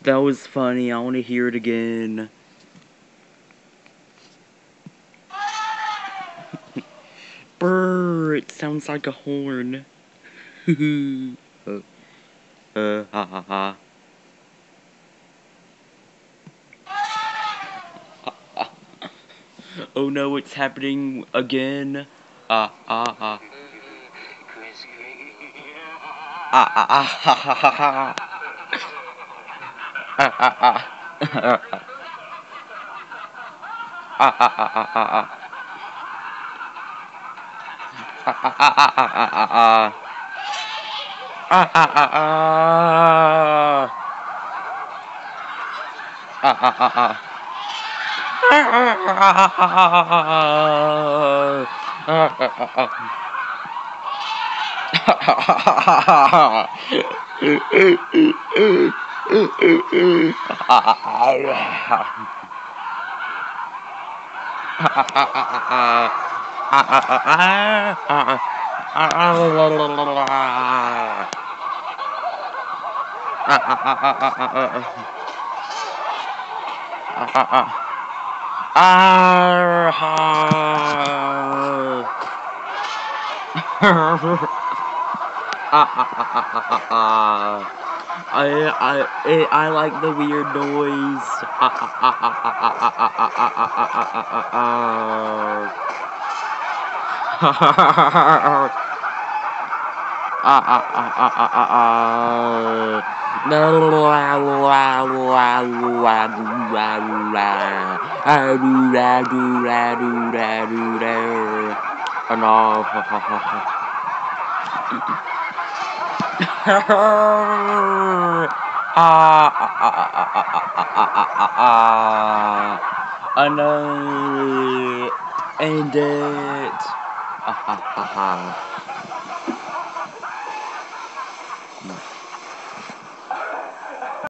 That was funny. I want to hear it again. Brrr, it sounds like a horn. Ha ha ha. Oh no, it's happening again. Ah ah ah. Ah ah ah ha ha ha ha. Ah ah ah. Ah ah ah ah ah ah. Ah ah ah ah ah ah ah. Ah ah ah ah. Ah ah ah ah. I like the weird noise. No, end it.